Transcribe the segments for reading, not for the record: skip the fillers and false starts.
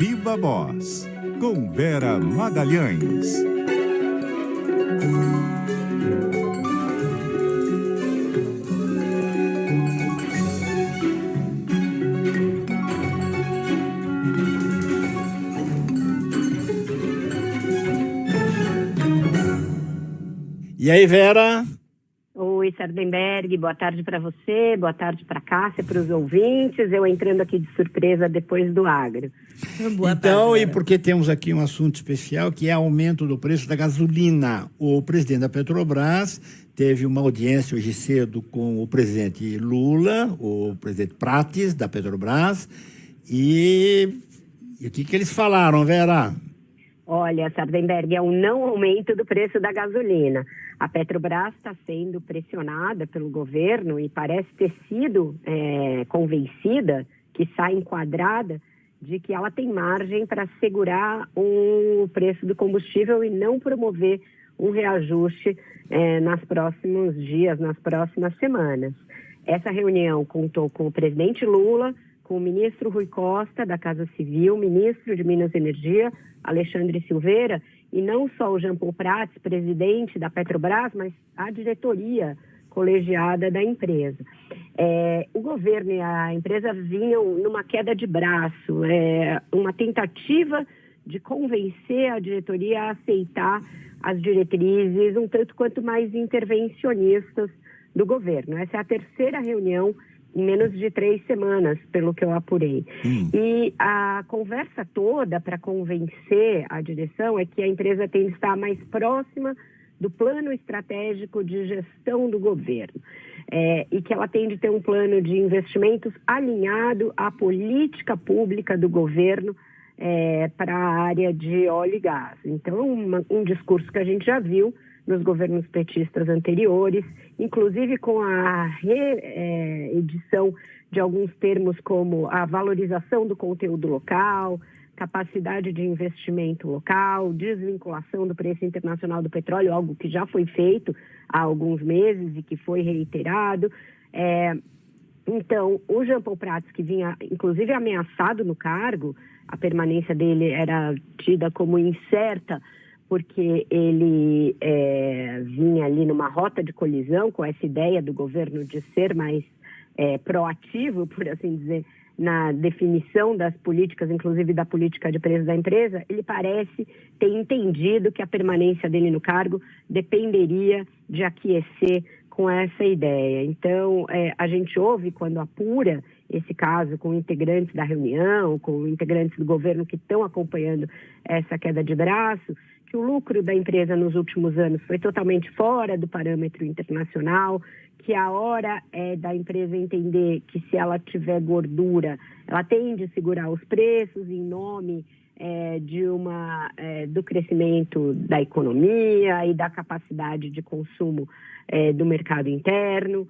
Viva Voz, com Vera Magalhães. E aí, Vera? Oi, Sardenberg, boa tarde para você, boa tarde para Cássia, para os ouvintes. Eu entrando aqui de surpresa depois do agro. Boa tarde, e porque temos aqui um assunto especial, que é aumento do preço da gasolina. O presidente da Petrobras teve uma audiência hoje cedo com o presidente Lula, o presidente Prates, da Petrobras, e o que eles falaram, Vera? Olha, Sardenberg, é um não aumento do preço da gasolina. A Petrobras está sendo pressionada pelo governo e parece ter sido convencida, que está enquadrada, de que ela tem margem para segurar o preço do combustível e não promover um reajuste nos próximos dias, nas próximas semanas. Essa reunião contou com o presidente Lula, com o ministro Rui Costa, da Casa Civil, ministro de Minas e Energia, Alexandre Silveira, e não só o Jean Paul Prats, presidente da Petrobras, mas a diretoria colegiada da empresa. O governo e a empresa vinham numa queda de braço, uma tentativa de convencer a diretoria a aceitar as diretrizes um tanto quanto mais intervencionistas do governo. Essa é a terceira reunião em menos de 3 semanas, pelo que eu apurei. E a conversa toda para convencer a direção é que a empresa tem de estar mais próxima do plano estratégico de gestão do governo e que ela tem de ter um plano de investimentos alinhado à política pública do governo para a área de óleo e gás. Então, um discurso que a gente já viu nos governos petistas anteriores, inclusive com a reedição de alguns termos como a valorização do conteúdo local, capacidade de investimento local, desvinculação do preço internacional do petróleo, algo que já foi feito há alguns meses e que foi reiterado. Então, o Jean Paul Prats, que vinha inclusive ameaçado no cargo, a permanência dele era tida como incerta, porque ele vinha ali numa rota de colisão com essa ideia do governo de ser mais proativo, por assim dizer, na definição das políticas, inclusive da política de preço da empresa. Ele parece ter entendido que a permanência dele no cargo dependeria de aquecer com essa ideia. Então, a gente ouve, quando apura esse caso com integrantes da reunião, com integrantes do governo que estão acompanhando essa queda de braço, que o lucro da empresa nos últimos anos foi totalmente fora do parâmetro internacional, que a hora é da empresa entender que se ela tiver gordura, ela tem de segurar os preços em nome do crescimento da economia e da capacidade de consumo do mercado interno.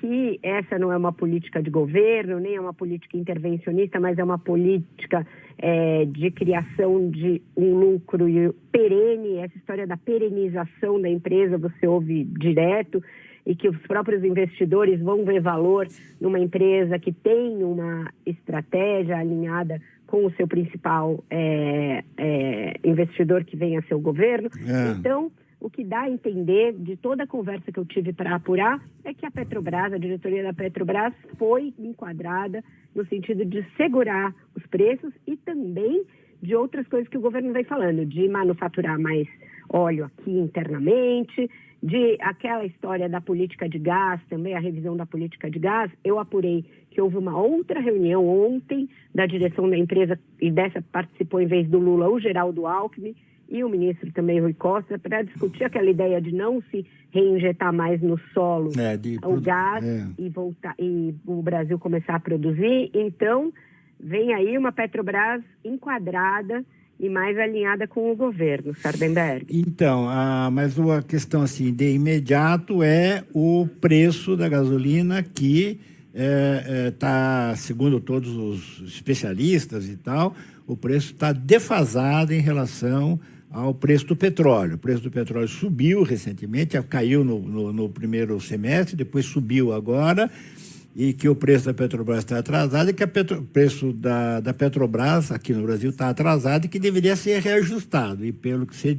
Que essa não é uma política de governo, nem é uma política intervencionista, mas é uma política de criação de um lucro perene. Essa história da perenização da empresa você ouve direto, e que os próprios investidores vão ver valor numa empresa que tem uma estratégia alinhada com o seu principal investidor, que vem a ser o governo. Então, o que dá a entender de toda a conversa que eu tive para apurar é que a Petrobras, a diretoria da Petrobras, foi enquadrada no sentido de segurar os preços e também de outras coisas que o governo vem falando, de manufaturar mais óleo aqui internamente, de aquela história da política de gás, também a revisão da política de gás. Eu apurei que houve uma outra reunião ontem da direção da empresa, e dessa participou, em vez do Lula, o Geraldo Alckmin, e o ministro também, Rui Costa, para discutir aquela ideia de não se reinjetar mais no solo o gás e o Brasil começar a produzir. Então, vem aí uma Petrobras enquadrada e mais alinhada com o governo, Sardenberg. Então, mas uma questão assim, de imediato é o preço da gasolina que está, segundo todos os especialistas e tal, o preço está defasado em relação ao preço do petróleo. O preço do petróleo subiu recentemente, caiu no primeiro semestre, depois subiu agora, e que o preço da Petrobras está atrasado e que o preço da Petrobras aqui no Brasil está atrasado e que deveria ser reajustado. E pelo que você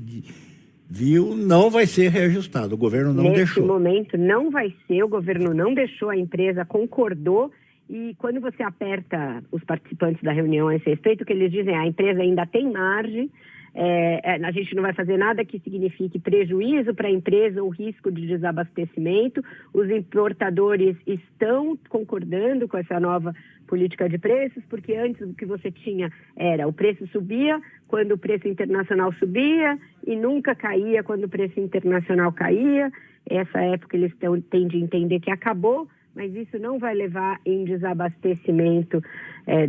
viu, não vai ser reajustado. O governo não deixou. Nesse momento não vai ser, o governo não deixou, a empresa concordou. E quando você aperta os participantes da reunião a esse respeito, o que eles dizem, a empresa ainda tem margem, a gente não vai fazer nada que signifique prejuízo para a empresa ou risco de desabastecimento. Os importadores estão concordando com essa nova política de preços, porque antes o que você tinha era o preço subia quando o preço internacional subia e nunca caía quando o preço internacional caía. Essa época eles têm de entender que acabou, mas isso não vai levar em desabastecimento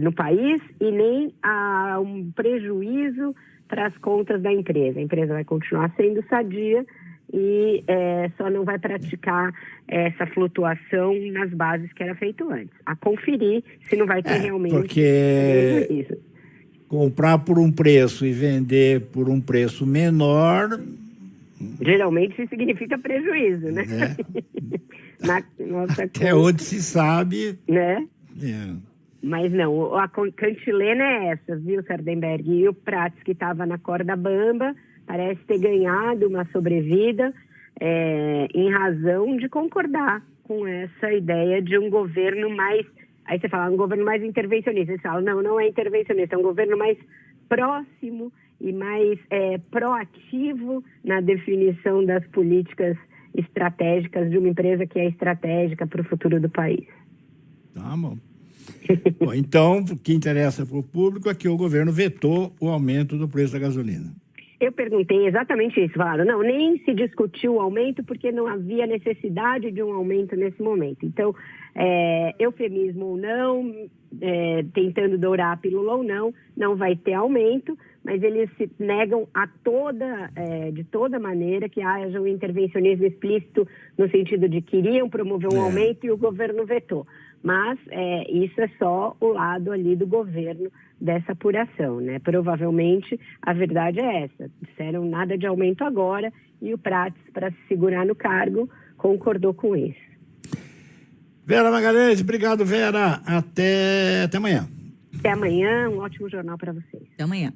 no país e nem a um prejuízo para as contas da empresa. A empresa vai continuar sendo sadia e só não vai praticar essa flutuação nas bases que era feito antes. A conferir se não vai ter realmente porque comprar por um preço e vender por um preço menor... Geralmente isso significa prejuízo, né? Até onde se sabe... Né? Mas não, a cantilena é essa, viu, Sardenberg? E o Prats, que estava na corda bamba, parece ter ganhado uma sobrevida em razão de concordar com essa ideia de um governo mais... Aí você fala, um governo mais intervencionista. Eles falam, não é intervencionista, é um governo mais próximo e mais proativo na definição das políticas estratégicas de uma empresa que é estratégica para o futuro do país. Tá bom. Bom, então, o que interessa para o público é que o governo vetou o aumento do preço da gasolina. Eu perguntei exatamente isso, falaram, não, nem se discutiu o aumento porque não havia necessidade de um aumento nesse momento. Então, eufemismo ou não, tentando dourar a pílula ou não vai ter aumento, mas eles se negam de toda maneira que haja um intervencionismo explícito no sentido de que queriam promover um aumento e o governo vetou. Mas isso é só o lado ali do governo dessa apuração, né? Provavelmente a verdade é essa. Disseram nada de aumento agora e o Prats, para se segurar no cargo, concordou com isso. Vera Magalhães, obrigado, Vera. Até amanhã. Até amanhã, um ótimo jornal para vocês. Até amanhã.